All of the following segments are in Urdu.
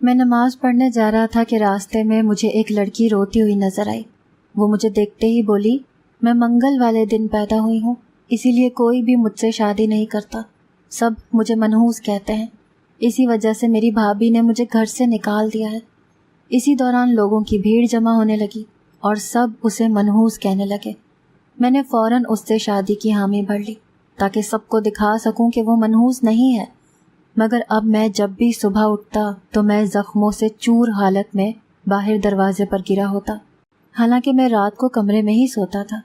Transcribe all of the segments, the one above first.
میں نماز پڑھنے جا رہا تھا کہ راستے میں مجھے ایک لڑکی روتی ہوئی نظر آئی۔ وہ مجھے دیکھتے ہی بولی، میں منگل والے دن پیدا ہوئی ہوں، اسی لیے کوئی بھی مجھ سے شادی نہیں کرتا، سب مجھے منحوس کہتے ہیں، اسی وجہ سے میری بھابھی نے مجھے گھر سے نکال دیا ہے۔ اسی دوران لوگوں کی بھیڑ جمع ہونے لگی اور سب اسے منحوس کہنے لگے۔ میں نے فوراً اس سے شادی کی حامی بھر لی تاکہ سب کو دکھا سکوں کہ وہ منحوس نہیں ہے، مگر اب میں جب بھی صبح اٹھتا تو میں زخموں سے چور حالت میں باہر دروازے پر گرا ہوتا، حالانکہ میں رات کو کمرے میں ہی سوتا تھا۔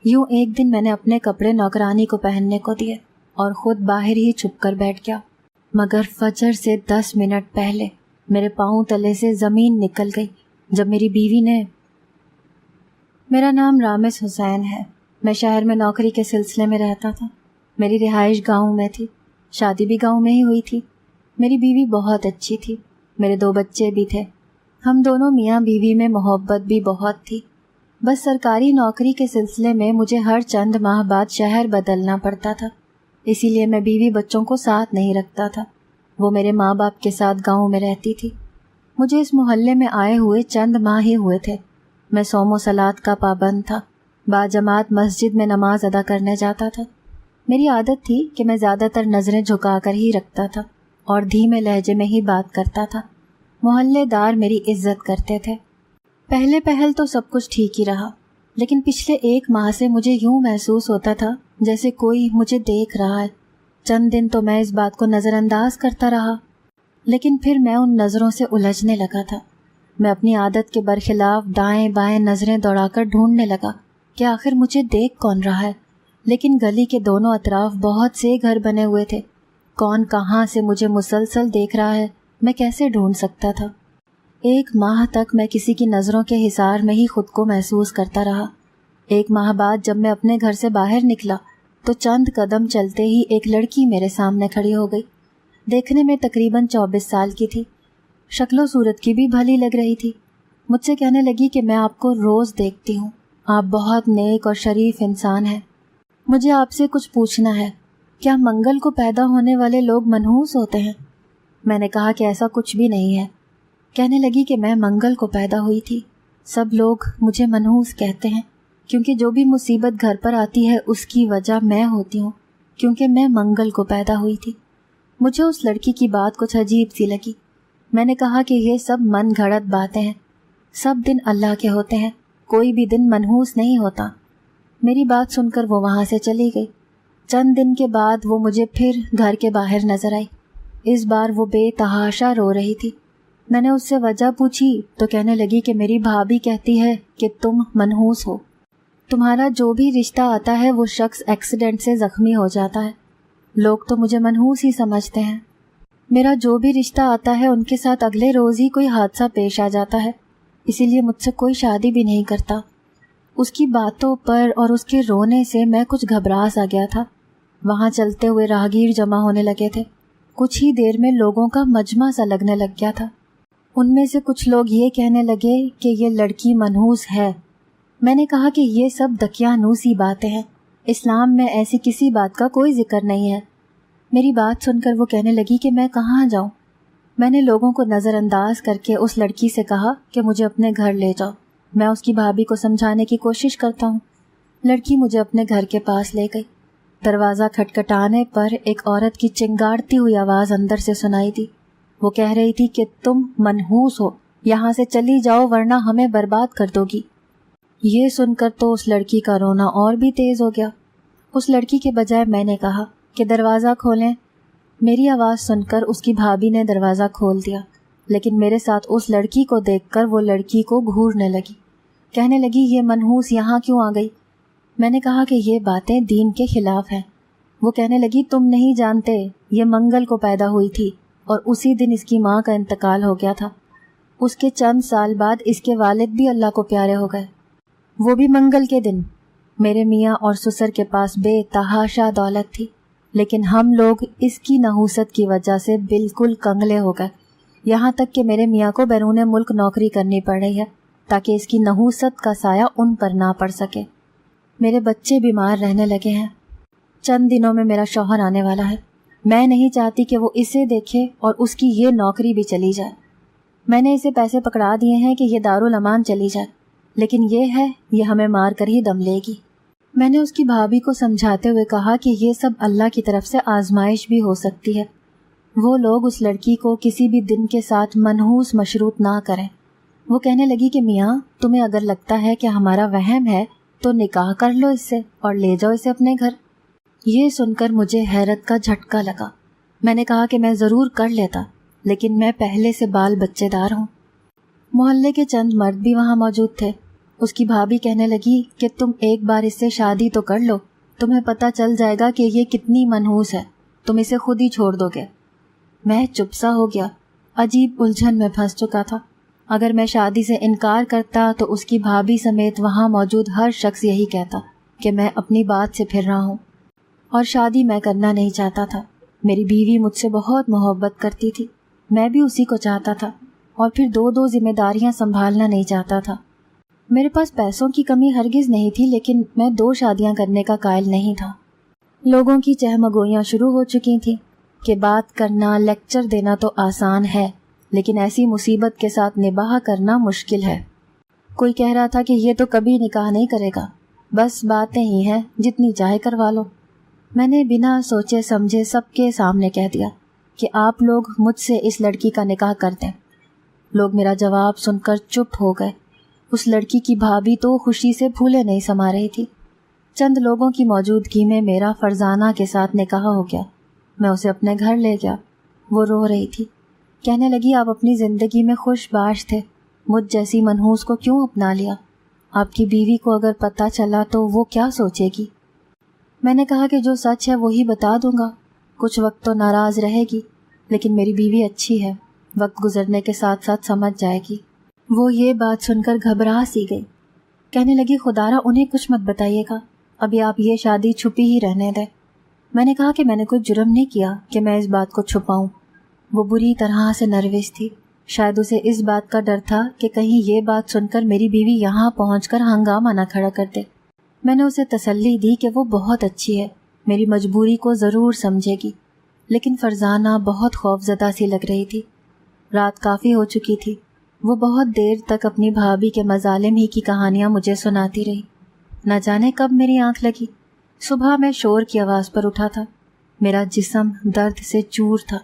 یوں ایک دن میں نے اپنے کپڑے نوکرانی کو پہننے کو دیے اور خود باہر ہی چھپ کر بیٹھ گیا، مگر فجر سے 10 منٹ پہلے میرے پاؤں تلے سے زمین نکل گئی جب میری بیوی نے… میرا نام رامز حسین ہے۔ میں شہر میں نوکری کے سلسلے میں رہتا تھا۔ میری رہائش گاؤں میں تھی، شادی بھی گاؤں میں ہی ہوئی تھی۔ میری بیوی بہت اچھی تھی، میرے 2 بچے بھی تھے۔ ہم دونوں میاں بیوی میں محبت بھی بہت تھی، بس سرکاری نوکری کے سلسلے میں مجھے ہر چند ماہ بعد شہر بدلنا پڑتا تھا، اسی لیے میں بیوی بچوں کو ساتھ نہیں رکھتا تھا۔ وہ میرے ماں باپ کے ساتھ گاؤں میں رہتی تھی۔ مجھے اس محلے میں آئے ہوئے چند ماہ ہی ہوئے تھے۔ میں صوم و صلات کا پابند تھا، باجماعت مسجد میں نماز ادا کرنے جاتا تھا۔ میری عادت تھی کہ میں زیادہ تر نظریں جھکا کر ہی رکھتا تھا اور دھیمے لہجے میں ہی بات کرتا تھا۔ محلے دار میری عزت کرتے تھے۔ پہلے پہل تو سب کچھ ٹھیک ہی رہا، لیکن پچھلے 1 ماہ سے مجھے یوں محسوس ہوتا تھا جیسے کوئی مجھے دیکھ رہا ہے۔ چند دن تو میں اس بات کو نظر انداز کرتا رہا، لیکن پھر میں ان نظروں سے الجھنے لگا تھا۔ میں اپنی عادت کے برخلاف دائیں بائیں نظریں دوڑا کر ڈھونڈنے لگا کہ آخر مجھے دیکھ کون رہا ہے، لیکن گلی کے دونوں اطراف بہت سے گھر بنے ہوئے تھے، کون کہاں سے مجھے مسلسل دیکھ رہا ہے میں کیسے ڈھونڈ سکتا تھا؟ 1 ماہ تک میں کسی کی نظروں کے حصار میں ہی خود کو محسوس کرتا رہا۔ 1 ماہ بعد جب میں اپنے گھر سے باہر نکلا تو چند قدم چلتے ہی ایک لڑکی میرے سامنے کھڑی ہو گئی۔ دیکھنے میں تقریباً 24 سال کی تھی، شکل و صورت کی بھی بھلی لگ رہی تھی۔ مجھ سے کہنے لگی کہ میں آپ کو روز دیکھتی ہوں، آپ بہت نیک اور شریف انسان ہیں، مجھے آپ سے کچھ پوچھنا ہے، کیا منگل کو پیدا ہونے والے لوگ منحوس ہوتے ہیں؟ میں نے کہا کہ ایسا کچھ بھی نہیں ہے۔ کہنے لگی کہ میں منگل کو پیدا ہوئی تھی، سب لوگ مجھے منحوس کہتے ہیں کیونکہ جو بھی مصیبت گھر پر آتی ہے اس کی وجہ میں ہوتی ہوں، کیونکہ میں منگل کو پیدا ہوئی تھی۔ مجھے اس لڑکی کی بات کچھ عجیب سی لگی۔ میں نے کہا کہ یہ سب من گھڑت باتیں ہیں، سب دن اللہ کے ہوتے ہیں، کوئی بھی دن منحوس نہیں ہوتا۔ میری بات سن کر وہ وہاں سے چلی گئی۔ چند دن کے بعد وہ مجھے پھر گھر کے باہر نظر آئی۔ اس بار وہ بے تحاشا رو رہی تھی۔ میں نے اس سے وجہ پوچھی تو کہنے لگی کہ میری بھابھی کہتی ہے کہ تم منحوس ہو، تمہارا جو بھی رشتہ آتا ہے وہ شخص ایکسیڈنٹ سے زخمی ہو جاتا ہے، لوگ تو مجھے منحوس ہی سمجھتے ہیں۔ میرا جو بھی رشتہ آتا ہے ان کے ساتھ اگلے روز ہی کوئی حادثہ پیش آ جاتا ہے، اسی لیے مجھ سے کوئی شادی بھی نہیں کرتا۔ اس کی باتوں پر اور اس کے رونے سے میں کچھ گھبرا سا گیا تھا۔ وہاں چلتے ہوئے راہگیر جمع ہونے لگے تھے، کچھ ہی دیر میں لوگوں کا مجمع سا لگنے لگ گیا تھا۔ ان میں سے کچھ لوگ یہ کہنے لگے کہ یہ لڑکی منحوس ہے۔ میں نے کہا کہ یہ سب دقیانوسی باتیں ہیں، اسلام میں ایسی کسی بات کا کوئی ذکر نہیں ہے۔ میری بات سن کر وہ کہنے لگی کہ میں کہاں جاؤں؟ میں نے لوگوں کو نظر انداز کر کے اس لڑکی سے کہا کہ مجھے اپنے گھر لے جاؤ، میں اس کی بھابھی کو سمجھانے کی کوشش کرتا ہوں۔ لڑکی مجھے اپنے گھر کے پاس لے گئی۔ دروازہ کھٹکھٹانے پر ایک عورت کی چنگاڑتی ہوئی آواز اندر سے سنائی دی۔ وہ کہہ رہی تھی کہ تم منحوس ہو، یہاں سے چلی جاؤ ورنہ ہمیں برباد کر دو گی۔ یہ سن کر تو اس لڑکی کا رونا اور بھی تیز ہو گیا۔ اس لڑکی کے بجائے میں نے کہا کہ دروازہ کھولیں۔ میری آواز سن کر اس کی بھابھی نے دروازہ کھول دیا، لیکن میرے ساتھ اس لڑکی کو دیکھ کر وہ لڑکی کو گھورنے لگی، کہنے لگی یہ منحوس یہاں کیوں آ گئی؟ میں نے کہا کہ یہ باتیں دین کے خلاف ہیں۔ وہ کہنے لگی تم نہیں جانتے، یہ منگل کو پیدا ہوئی تھی اور اسی دن اس کی ماں کا انتقال ہو گیا تھا۔ اس کے چند سال بعد اس کے والد بھی اللہ کو پیارے ہو گئے، وہ بھی منگل کے دن۔ میرے میاں اور سسر کے پاس بے تحاشا دولت تھی، لیکن ہم لوگ اس کی نحوست کی وجہ سے بالکل کنگلے ہو گئے، یہاں تک کہ میرے میاں کو بیرون ملک نوکری کرنی پڑ رہی ہے تاکہ اس کی نحوست کا سایہ ان پر نہ پڑ سکے۔ میرے بچے بیمار رہنے لگے ہیں، چند دنوں میں میرا شوہر آنے والا ہے، میں نہیں چاہتی کہ وہ اسے دیکھے اور اس کی یہ نوکری بھی چلی جائے۔ میں نے اسے پیسے پکڑا دیے ہیں کہ یہ دارالامان چلی جائے، لیکن یہ ہمیں مار کر ہی دم لے گی۔ میں نے اس کی بھابھی کو سمجھاتے ہوئے کہا کہ یہ سب اللہ کی طرف سے آزمائش بھی ہو سکتی ہے۔ وہ لوگ اس لڑکی کو کسی بھی دن کے ساتھ منحوس مشروط نہ کریں۔ وہ کہنے لگی کہ میاں، تمہیں اگر لگتا ہے کہ ہمارا وہم ہے تو نکاح کر لو اس سے اور لے جاؤ اسے اپنے گھر۔ یہ سن کر مجھے حیرت کا جھٹکا لگا۔ میں نے کہا کہ میں ضرور کر لیتا، لیکن میں پہلے سے بال بچے دار ہوں۔ محلے کے چند مرد بھی وہاں موجود تھے۔ اس کی بھابھی کہنے لگی کہ تم ایک بار اس سے شادی تو کر لو، تمہیں پتہ چل جائے گا کہ یہ کتنی منحوس ہے، تم اسے خود ہی چھوڑ دو گے۔ میں چپ سا ہو گیا، عجیب الجھن میں پھنس چکا تھا۔ اگر میں شادی سے انکار کرتا تو اس کی بھابھی سمیت وہاں موجود ہر شخص یہی کہتا کہ میں اپنی بات سے پھر رہا ہوں اور شادی میں کرنا نہیں چاہتا تھا۔ میری بیوی مجھ سے بہت محبت کرتی تھی، میں بھی اسی کو چاہتا تھا، اور پھر دو ذمہ داریاں سنبھالنا نہیں چاہتا تھا۔ میرے پاس پیسوں کی کمی ہرگز نہیں تھی، لیکن میں 2 شادیاں کرنے کا قائل نہیں تھا۔ لوگوں کی چہمگوئیاں شروع ہو چکی تھیں کہ بات کرنا، لیکچر دینا تو آسان ہے، لیکن ایسی مصیبت کے ساتھ نباہ کرنا مشکل ہے۔ کوئی کہہ رہا تھا کہ یہ تو کبھی نکاح نہیں کرے گا، بس باتیں ہی ہیں، جتنی چاہے کروا لو۔ میں نے بنا سوچے سمجھے سب کے سامنے کہہ دیا کہ آپ لوگ مجھ سے اس لڑکی کا نکاح کر دیں۔ لوگ میرا جواب سن کر چپ ہو گئے۔ اس لڑکی کی بھابھی تو خوشی سے پھولے نہیں سما رہی تھی۔ چند لوگوں کی موجودگی میں میرا فرزانہ کے ساتھ نکاح ہو گیا۔ میں اسے اپنے گھر لے گیا۔ وہ رو رہی تھی، کہنے لگی آپ اپنی زندگی میں خوش باش تھے، مجھ جیسی منحوس کو کیوں اپنا لیا؟ آپ کی بیوی کو اگر پتہ چلا تو وہ کیا سوچے گی؟ میں نے کہا کہ جو سچ ہے وہی بتا دوں گا، کچھ وقت تو ناراض رہے گی، لیکن میری بیوی اچھی ہے، وقت گزرنے کے ساتھ ساتھ سمجھ جائے گی۔ وہ یہ بات سن کر گھبرا سی گئی، کہنے لگی خدارا انہیں کچھ مت بتائیے گا، ابھی آپ یہ شادی چھپی ہی رہنے دیں۔ میں نے کہا کہ میں نے کوئی جرم نہیں کیا کہ میں اس بات کو چھپاؤں۔ وہ بری طرح سے نروس تھی، شاید اسے اس بات کا ڈر تھا کہ کہیں یہ بات سن کر میری بیوی یہاں پہنچ کر ہنگامہ نہ کھڑا کر دے۔ میں نے اسے تسلی دی کہ وہ بہت اچھی ہے، میری مجبوری کو ضرور سمجھے گی، لیکن فرزانہ بہت خوفزدہ سی لگ رہی تھی۔ رات کافی ہو چکی تھی۔ وہ بہت دیر تک اپنی بھابھی کے مظالم ہی کی کہانیاں مجھے سناتی رہی۔ نہ جانے کب میری آنکھ لگی۔ صبح میں شور کی آواز پر اٹھا تھا، میرا جسم درد سے چور تھا۔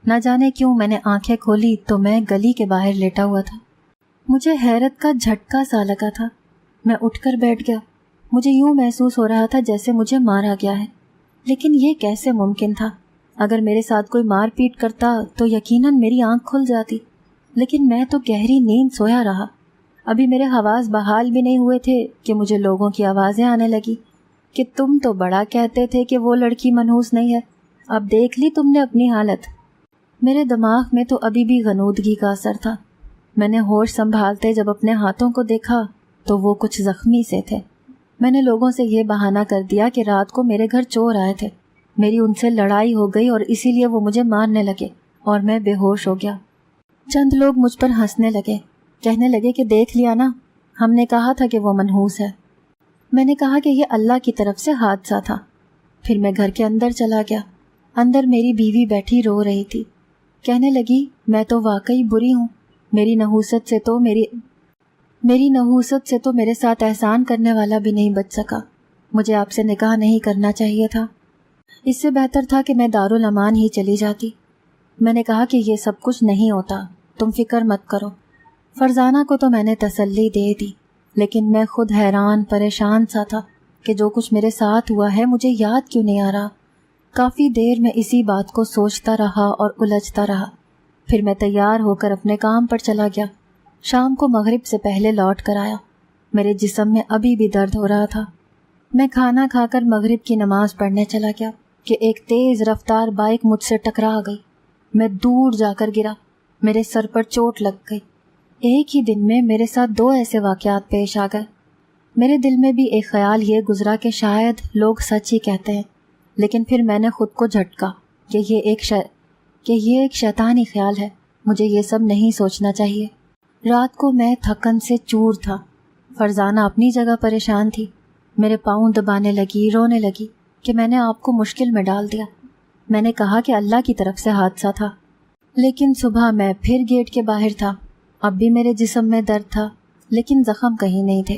نہ جانے کیوں میں نے آنکھیں کھولی تو میں گلی کے باہر لیٹا ہوا تھا۔ مجھے حیرت کا جھٹکا سا لگا تھا۔ میں اٹھ کر بیٹھ گیا۔ مجھے یوں محسوس ہو رہا تھا جیسے مجھے مارا گیا ہے، لیکن یہ کیسے ممکن تھا؟ اگر میرے ساتھ کوئی مار پیٹ کرتا تو یقیناً میری آنکھ کھل جاتی، لیکن میں تو گہری نیند سویا رہا۔ ابھی میرے حواس بحال بھی نہیں ہوئے تھے کہ مجھے لوگوں کی آوازیں آنے لگی کہ تم تو بڑا کہتے تھے کہ وہ لڑکی منحوس نہیں ہے، اب دیکھ لی تم نے اپنی حالت۔ میرے دماغ میں تو ابھی بھی غنودگی کا اثر تھا۔ میں نے ہوش سنبھالتے جب اپنے ہاتھوں کو دیکھا تو وہ کچھ زخمی سے تھے۔ میں نے لوگوں سے یہ بہانہ کر دیا کہ رات کو میرے گھر چور آئے تھے، میری ان سے لڑائی ہو گئی اور اسی لیے وہ مجھے مارنے لگے اور میں بے ہوش ہو گیا۔ چند لوگ مجھ پر ہنسنے لگے، کہنے لگے کہ دیکھ لیا نا، ہم نے کہا تھا کہ وہ منحوس ہے۔ میں نے کہا کہ یہ اللہ کی طرف سے حادثہ تھا۔ پھر میں گھر کے اندر چلا گیا۔ اندر میری بیوی بیٹھی رو رہی تھی، کہنے لگی میں تو واقعی بری ہوں، میری نحوست سے تو میرے ساتھ احسان کرنے والا بھی نہیں بچ سکا۔ مجھے آپ سے نکاح نہیں کرنا چاہیے تھا، اس سے بہتر تھا کہ میں دارالامان ہی چلی جاتی۔ میں نے کہا کہ یہ سب کچھ نہیں ہوتا، تم فکر مت کرو۔ فرزانہ کو تو میں نے تسلی دے دی، لیکن میں خود حیران پریشان سا تھا کہ جو کچھ میرے ساتھ ہوا ہے مجھے یاد کیوں نہیں آ رہا۔ کافی دیر میں اسی بات کو سوچتا رہا اور الجھتا رہا۔ پھر میں تیار ہو کر اپنے کام پر چلا گیا۔ شام کو مغرب سے پہلے لوٹ کر آیا۔ میرے جسم میں ابھی بھی درد ہو رہا تھا۔ میں کھانا کھا کر مغرب کی نماز پڑھنے چلا گیا کہ ایک تیز رفتار بائک مجھ سے ٹکرا گئی۔ میں دور جا کر گرا، میرے سر پر چوٹ لگ گئی۔ ایک ہی دن میں میرے ساتھ 2 ایسے واقعات پیش آ گئے۔ میرے دل میں بھی ایک خیال یہ گزرا کہ شاید لوگ سچ ہی کہتے ہیں، لیکن پھر میں نے خود کو جھٹکا کہ یہ ایک شیطانی خیال ہے، مجھے یہ سب نہیں سوچنا چاہیے۔ رات کو میں تھکن سے چور تھا۔ فرزانہ اپنی جگہ پریشان تھی، میرے پاؤں دبانے لگی، رونے لگی کہ میں نے آپ کو مشکل میں ڈال دیا۔ میں نے کہا کہ اللہ کی طرف سے حادثہ تھا۔ لیکن صبح میں پھر گیٹ کے باہر تھا. اب بھی میرے جسم میں درد تھا لیکن زخم کہیں نہیں تھے.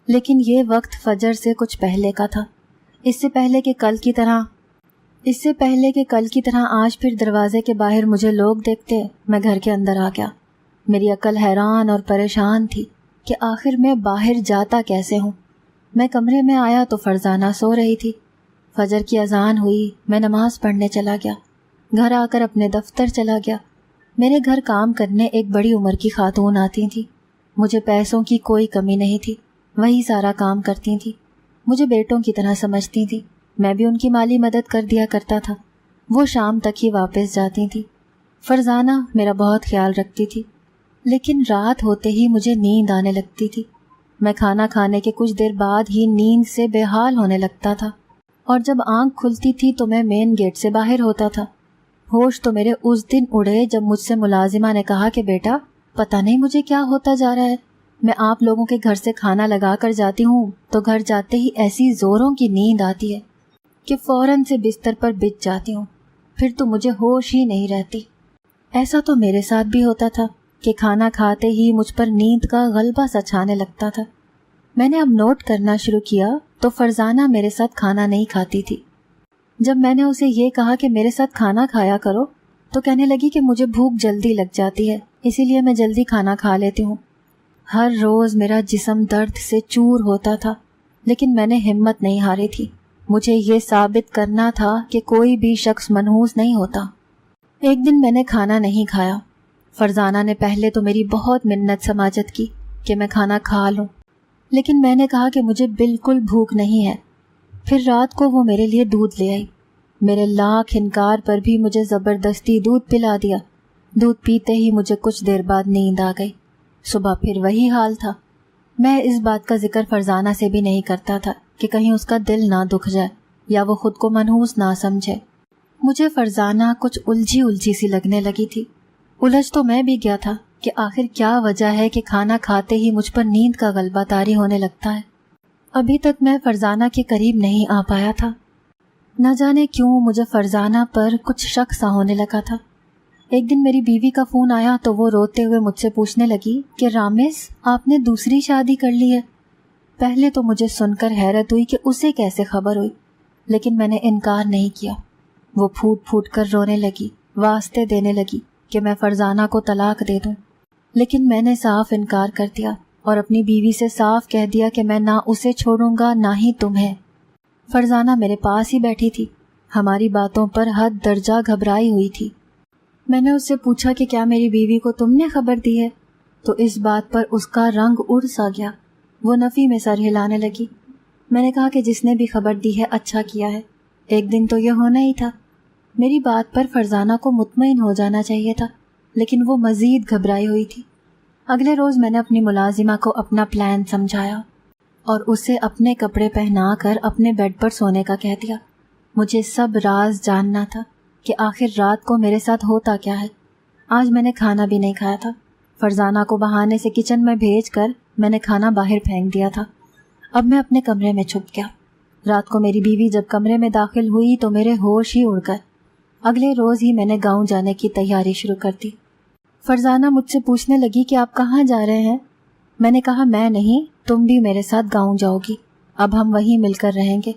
لیکن یہ وقت فجر سے کچھ پہلے کا تھا. اس سے پہلے کہ کل کی طرح آج پھر دروازے کے باہر مجھے لوگ دیکھتے میں گھر کے اندر آ گیا. میری عقل حیران اور پریشان تھی کہ آخر میں باہر جاتا کیسے ہوں. میں کمرے میں آیا تو فرزانہ سو رہی تھی. فجر کی اذان ہوئی. میں نماز پڑھنے چلا گیا. گھر آ کر اپنے دفتر چلا گیا. میرے گھر کام کرنے ایک بڑی عمر کی خاتون آتی تھی. مجھے پیسوں کی کوئی کمی نہیں تھی. وہی سارا کام کرتی تھی. مجھے بیٹوں کی طرح سمجھتی تھی. میں بھی ان کی مالی مدد کر دیا کرتا تھا. وہ شام تک ہی واپس جاتی تھی. فرزانہ میرا بہت خیال رکھتی تھی. لیکن رات ہوتے ہی مجھے نیند آنے لگتی تھی. میں کھانا کھانے کے کچھ دیر بعد ہی نیند سے بے حال ہونے لگتا تھا اور جب آنکھ کھلتی تھی تو میں مین گیٹ سے باہر ہوتا تھا. ہوش تو میرے اس دن اڑے جب مجھ سے ملازمہ نے کہا کہ بیٹا پتہ نہیں مجھے کیا ہوتا جا رہا ہے. میں آپ لوگوں کے گھر سے کھانا لگا کر جاتی ہوں تو گھر جاتے ہی ایسی زوروں کی نیند آتی ہے کہ فوراً سے بستر پر بچ جاتی ہوں. پھر تو مجھے ہوش ہی نہیں رہتی. ایسا تو میرے ساتھ بھی ہوتا تھا کہ کھانا کھاتے ہی مجھ پر نیند کا غلبہ سا چھانے لگتا تھا. میں نے اب نوٹ کرنا شروع کیا تو فرزانہ میرے ساتھ کھانا نہیں کھاتی تھی. جب میں نے اسے یہ کہا کہ میرے ساتھ کھانا کھایا کرو تو کہنے لگی کہ مجھے بھوک جلدی لگ جاتی ہے اسی لیے میں جلدی کھانا کھا لیتی ہوں. ہر روز میرا جسم درد سے چور ہوتا تھا لیکن میں نے ہمت نہیں ہاری تھی. مجھے یہ ثابت کرنا تھا کہ کوئی بھی شخص منحوس نہیں ہوتا. ایک دن میں نے کھانا نہیں کھایا. فرزانہ نے پہلے تو میری بہت منت سماجت کی کہ میں کھانا کھا لوں لیکن میں نے کہا کہ مجھے بالکل بھوک نہیں ہے. پھر رات کو وہ میرے لیے دودھ لے آئی. میرے لاکھ انکار پر بھی مجھے زبردستی دودھ پلا دیا. دودھ پیتے ہی مجھے کچھ دیر بعد نیند آ گئی. صبح پھر وہی حال تھا. میں اس بات کا ذکر فرزانہ سے بھی نہیں کرتا تھا کہ کہیں اس کا دل نہ دکھ جائے یا وہ خود کو منحوس نہ سمجھے. مجھے فرزانہ کچھ الجھی سی لگنے لگی تھی. الجھ تو میں بھی گیا تھا کہ آخر کیا وجہ ہے کہ کھانا کھاتے ہی مجھ پر نیند کا غلبہ طاری ہونے لگتا ہے. ابھی تک میں فرزانہ کے قریب نہیں آ پایا تھا. نہ جانے کیوں مجھے فرزانہ پر کچھ شک سا ہونے لگا تھا. ایک دن میری بیوی کا فون آیا تو وہ روتے ہوئے مجھ سے پوچھنے لگی کہ رامز آپ نے دوسری شادی کر لی ہے. پہلے تو مجھے سن کر حیرت ہوئی کہ اسے کیسے خبر ہوئی لیکن میں نے انکار نہیں کیا. وہ پھوٹ پھوٹ کر رونے لگی. واسطے دینے لگی کہ میں فرزانہ کو طلاق دے دوں لیکن میں نے صاف انکار کر دیا اور اپنی بیوی سے صاف کہہ دیا کہ میں نہ اسے چھوڑوں گا نہ ہی تمہیں. فرزانہ میرے پاس ہی بیٹھی تھی. ہماری باتوں پر حد درجہ گھبرائی ہوئی تھی. میں نے اس سے پوچھا کہ کیا میری بیوی کو تم نے خبر دی ہے تو اس بات پر اس کا رنگ اڑ سا گیا. وہ نفی میں سر ہلانے لگی. میں نے کہا کہ جس نے بھی خبر دی ہے اچھا کیا ہے. ایک دن تو یہ ہونا ہی تھا. میری بات پر فرزانہ کو مطمئن ہو جانا چاہیے تھا لیکن وہ مزید گھبرائی ہوئی تھی. اگلے روز میں نے اپنی ملازمہ کو اپنا پلان سمجھایا اور اسے اپنے کپڑے پہنا کر اپنے بیڈ پر سونے کا کہہ دیا. مجھے سب راز جاننا تھا کہ آخر رات کو میرے ساتھ ہوتا کیا ہے. آج میں نے کھانا بھی نہیں کھایا تھا. فرزانہ کو بہانے سے کچن میں بھیج کر میں نے کھانا باہر پھینک دیا تھا. اب میں اپنے کمرے میں چھپ گیا. رات کو میری بیوی جب کمرے میں داخل ہوئی تو میرے ہوش ہی اڑ گئے. اگلے روز ہی میں نے گاؤں جانے کی تیاری شروع کر دی. فرزانہ مجھ سے پوچھنے لگی کہ آپ کہاں جا رہے ہیں. میں نے کہا میں نہیں تم بھی میرے ساتھ گاؤں جاؤ گی. اب ہم وہیں مل کر رہیں گے.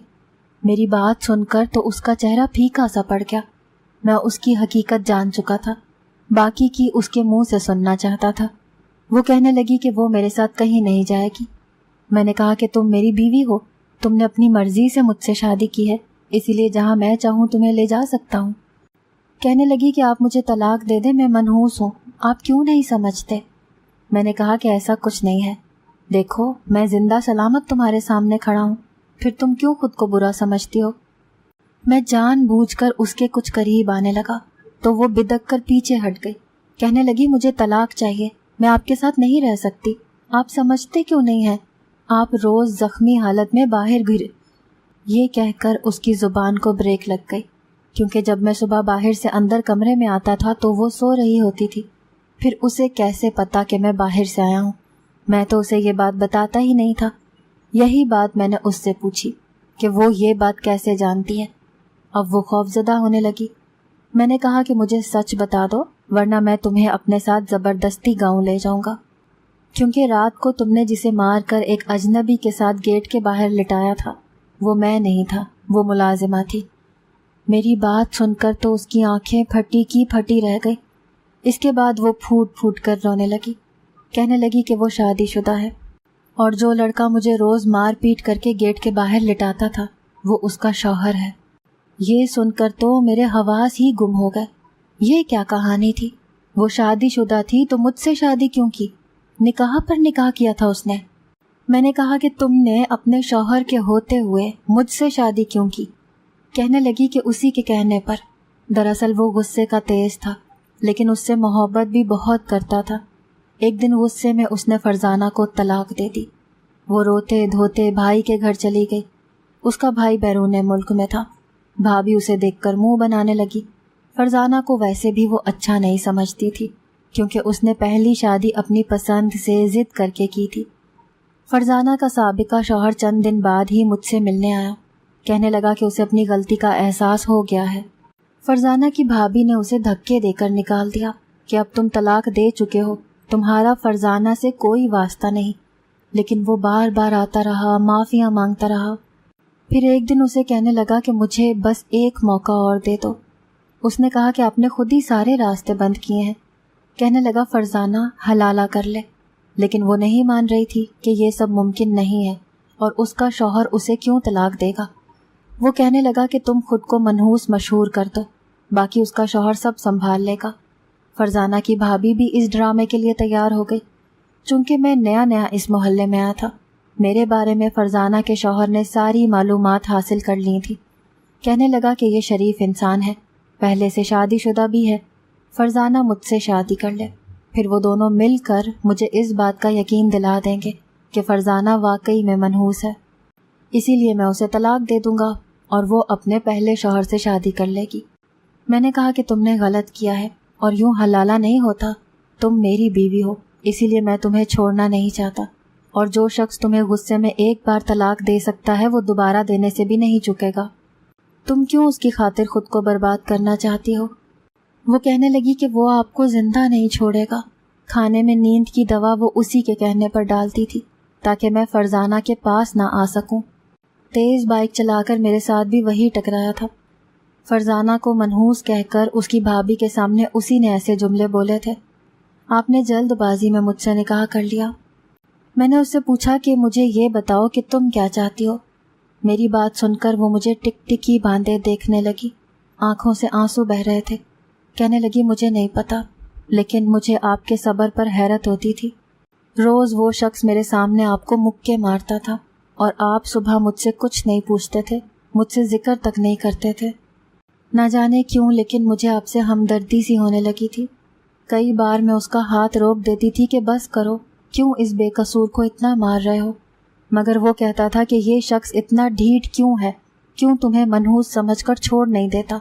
میری بات سن کر تو اس کا چہرہ پھیکا سا پڑ گیا. میں اس کی حقیقت جان چکا تھا. باقی کی اس کے منہ سے سننا چاہتا تھا. وہ کہنے لگی کہ وہ میرے ساتھ کہیں نہیں جائے گی. میں نے کہا کہ تم میری بیوی ہو. تم نے اپنی مرضی سے مجھ سے شادی کی ہے اسی لیے جہاں میں چاہوں تمہیں لے جا سکتا ہوں. کہنے لگی کہ آپ مجھے طلاق دے دیں میں منحوس ہوں. آپ کیوں نہیں سمجھتے؟ میں نے کہا کہ ایسا کچھ نہیں ہے. دیکھو میں زندہ سلامت تمہارے سامنے کھڑا ہوں. پھر تم کیوں خود کو برا سمجھتی ہو؟ میں جان بوجھ کر اس کے کچھ قریب آنے لگا تو وہ بدک کر پیچھے ہٹ گئی. کہنے لگی مجھے طلاق چاہیے. میں آپ کے ساتھ نہیں رہ سکتی. آپ سمجھتے کیوں نہیں ہیں؟ آپ روز زخمی حالت میں باہر گھرے. یہ کہہ کر اس کی زبان کو بریک لگ گئی کیونکہ جب میں صبح باہر سے اندر کمرے میں آتا تھا تو وہ سو رہی ہوتی تھی. پھر اسے کیسے پتا کہ میں باہر سے آیا ہوں؟ میں تو اسے یہ بات بتاتا ہی نہیں تھا. یہی بات میں نے اس سے پوچھی کہ وہ یہ بات کیسے جانتی ہے. اب وہ خوفزدہ ہونے لگی. میں نے کہا کہ مجھے سچ بتا دو ورنہ میں تمہیں اپنے ساتھ زبردستی گاؤں لے جاؤں گا، کیونکہ رات کو تم نے جسے مار کر ایک اجنبی کے ساتھ گیٹ کے باہر لٹایا تھا وہ میں نہیں تھا، وہ ملازمہ تھی۔ میری بات سن کر تو اس کی آنکھیں پھٹی کی پھٹی رہ گئی۔ اس کے بعد وہ پھوٹ پھوٹ کر رونے لگی، کہنے لگی کہ وہ شادی شدہ ہے اور جو لڑکا مجھے روز مار پیٹ کر کے گیٹ کے باہر لٹاتا تھا وہ اس کا شوہر ہے۔ یہ سن کر تو میرے حواس ہی گم ہو گئے۔ یہ کیا کہانی تھی؟ وہ شادی شدہ تھی تو مجھ سے شادی کیوں کی؟ نکاح پر نکاح کیا تھا اس نے۔ میں نے کہا کہ تم نے اپنے شوہر کے ہوتے ہوئے مجھ سے شادی کیوں کی؟ کہنے لگی کہ اسی کے کہنے پر۔ دراصل وہ غصے کا تیز تھا، لیکن اس سے محبت بھی بہت کرتا تھا۔ ایک دن غصے میں اس نے فرزانہ کو طلاق دے دی۔ وہ روتے دھوتے بھائی کے گھر چلی گئی۔ اس کا بھائی بیرون ملک میں تھا۔ بھابھی اسے دیکھ کر منہ بنانے لگی۔ فرزانہ کو ویسے بھی وہ اچھا نہیں سمجھتی تھی، کیونکہ اس نے پہلی شادی اپنی پسند سے ضد کر کے کی تھی۔ فرزانہ کا سابقہ شوہر چند دن بعد ہی مجھ سے ملنے آیا، کہنے لگا کہ اسے اپنی غلطی کا احساس ہو گیا ہے۔ فرزانہ کی بھابھی نے اسے دھکے دے کر نکال دیا کہ اب تم طلاق دے چکے ہو، تمہارا فرزانہ سے کوئی واسطہ نہیں۔ لیکن وہ بار بار آتا رہا، معافیاں مانگتا رہا۔ پھر ایک دن اسے کہنے لگا کہ مجھے بس ایک موقع اور دے دو۔ اس نے کہا کہ آپ نے خود ہی سارے راستے بند کیے ہیں۔ کہنے لگا فرزانہ حلالہ کر لے، لیکن وہ نہیں مان رہی تھی کہ یہ سب ممکن نہیں ہے اور اس کا شوہر اسے کیوں طلاق دے گا۔ وہ کہنے لگا کہ تم خود کو منحوس مشہور کر دو، باقی اس کا شوہر سب سنبھال لے گا۔ فرزانہ کی بھابھی بھی اس ڈرامے کے لیے تیار ہو گئی۔ چونکہ میں نیا نیا اس محلے میں آیا تھا، میرے بارے میں فرزانہ کے شوہر نے ساری معلومات حاصل کر لی تھی۔ کہنے لگا کہ یہ شریف انسان ہے، پہلے سے شادی شدہ بھی ہے، فرزانہ مجھ سے شادی کر لے، پھر وہ دونوں مل کر مجھے اس بات کا یقین دلا دیں گے کہ فرزانہ واقعی میں منحوس ہے، اسی لیے میں اسے طلاق دے دوں گا اور وہ اپنے پہلے شوہر سے شادی کر لے گی۔ میں نے کہا کہ تم نے غلط کیا ہے اور یوں حلالہ نہیں ہوتا، تم میری بیوی ہو، اسی لیے میں تمہیں چھوڑنا نہیں چاہتا، اور جو شخص تمہیں غصے میں ایک بار طلاق دے سکتا ہے وہ دوبارہ دینے سے بھی نہیں چکے گا۔ تم کیوں اس کی خاطر خود کو برباد کرنا چاہتی ہو؟ وہ کہنے لگی کہ وہ آپ کو زندہ نہیں چھوڑے گا۔ کھانے میں نیند کی دوا وہ اسی کے کہنے پر ڈالتی تھی تاکہ میں فرزانہ کے پاس نہ آ سکوں۔ تیز بائک چلا کر میرے ساتھ بھی وہی ٹکرایا تھا۔ فرزانہ کو منحوس کہہ کر اس کی بھابھی کے سامنے اسی نے ایسے جملے بولے تھے۔ آپ نے جلد بازی میں مجھ سے نکاح کر لیا۔ میں نے اس سے پوچھا کہ مجھے یہ بتاؤ کہ تم کیا چاہتی ہو۔ میری بات سن کر وہ مجھے ٹک ٹکی باندھے دیکھنے لگی، آنکھوں سے آنسو بہہ رہے تھے۔ کہنے لگی مجھے نہیں پتا، لیکن مجھے آپ کے صبر پر حیرت ہوتی تھی۔ روز وہ شخص میرے سامنے آپ کو مکے مارتا تھا اور آپ صبح مجھ سے کچھ نہیں پوچھتے تھے، مجھ سے ذکر تک نہیں کرتے تھے۔ نہ جانے کیوں لیکن مجھے آپ سے ہمدردی سی ہونے لگی تھی۔ کئی بار میں اس کا ہاتھ روک دیتی تھی کہ بس کرو، کیوں اس بے قصور کو اتنا مار رہے ہو، مگر وہ کہتا تھا کہ یہ شخص اتنا ڈھیٹ کیوں ہے، کیوں تمہیں منحوس سمجھ کر چھوڑ نہیں دیتا۔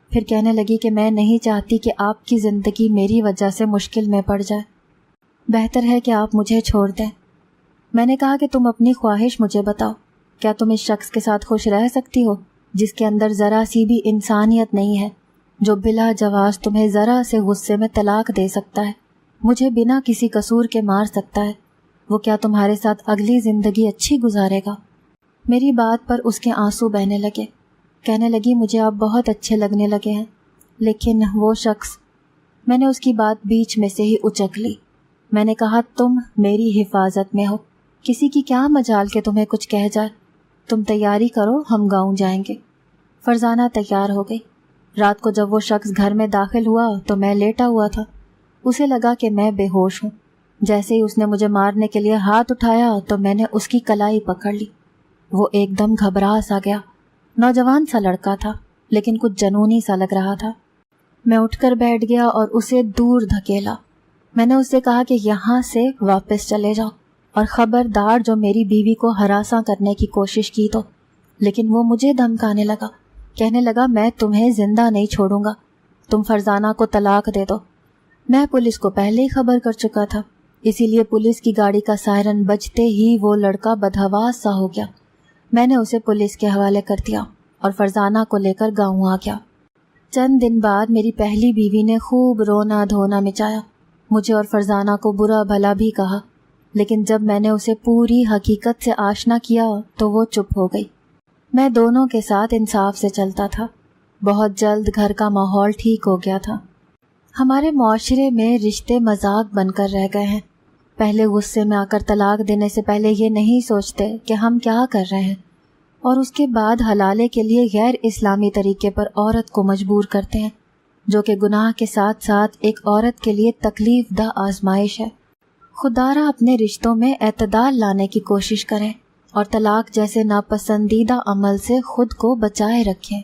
پھر کہنے لگی کہ میں نہیں چاہتی کہ آپ کی زندگی میری وجہ سے مشکل میں پڑ جائے، بہتر ہے کہ آپ مجھے چھوڑ دیں۔ میں نے کہا کہ تم اپنی خواہش مجھے بتاؤ، کیا تم اس شخص کے ساتھ خوش رہ سکتی ہو جس کے اندر ذرا سی بھی انسانیت نہیں ہے، جو بلا جواز تمہیں ذرا سے غصے میں طلاق دے سکتا ہے، مجھے بنا کسی قصور کے مار سکتا ہے؟ وہ کیا تمہارے ساتھ اگلی زندگی اچھی گزارے گا؟ میری بات پر اس کے آنسو بہنے لگے۔ کہنے لگی مجھے آپ بہت اچھے لگنے لگے ہیں، لیکن وہ شخص… میں نے اس کی بات بیچ میں سے ہی اچک لی۔ میں نے کہا تم میری حفاظت میں ہو، کسی کی کیا مجال کہ تمہیں کچھ کہہ جائے، تم تیاری کرو ہم گاؤں جائیں گے۔ فرزانہ تیار ہو گئی۔ رات کو جب وہ شخص گھر میں داخل ہوا تو میں لیٹا ہوا تھا۔ اسے لگا کہ میں بے ہوش ہوں۔ جیسے ہی اس نے مجھے مارنے کے لیے ہاتھ اٹھایا تو میں نے اس کی کلائی پکڑ لی۔ وہ ایک دم گھبرا سا گیا۔ نوجوان سا لڑکا تھا لیکن کچھ جنونی سا لگ رہا تھا۔ میں اٹھ کر بیٹھ گیا اور اسے دور دھکیلا۔ میں نے اس سے کہا کہ یہاں سے واپس چلے جاؤ اور خبردار جو میری بیوی کو ہراساں کرنے کی کوشش کی تو۔ لیکن وہ مجھے دھمکانے لگا، کہنے لگا میں تمہیں زندہ نہیں چھوڑوں گا، تم فرزانہ کو طلاق دے دو۔ میں پولیس کو پہلے ہی خبر کر چکا تھا، اسی لیے پولیس کی گاڑی کا سائرن بجتے ہی وہ لڑکا بدحواس سا ہو گیا۔ میں نے اسے پولیس کے حوالے کر دیا اور فرزانہ کو لے کر گاؤں آ گیا۔ چند دن بعد میری پہلی بیوی نے خوب رونا دھونا مچایا، مجھے اور فرزانہ کو برا بھلا بھی کہا، لیکن جب میں نے اسے پوری حقیقت سے آشنا کیا تو وہ چپ ہو گئی۔ میں دونوں کے ساتھ انصاف سے چلتا تھا۔ بہت جلد گھر کا ماحول ٹھیک ہو گیا تھا۔ ہمارے معاشرے میں رشتے مذاق بن کر رہ گئے ہیں۔ پہلے غصے میں آ کر طلاق دینے سے پہلے یہ نہیں سوچتے کہ ہم کیا کر رہے ہیں، اور اس کے بعد حلالے کے لیے غیر اسلامی طریقے پر عورت کو مجبور کرتے ہیں، جو کہ گناہ کے ساتھ ساتھ ایک عورت کے لیے تکلیف دہ آزمائش ہے۔ خدا را اپنے رشتوں میں اعتدال لانے کی کوشش کریں اور طلاق جیسے ناپسندیدہ عمل سے خود کو بچائے رکھیں۔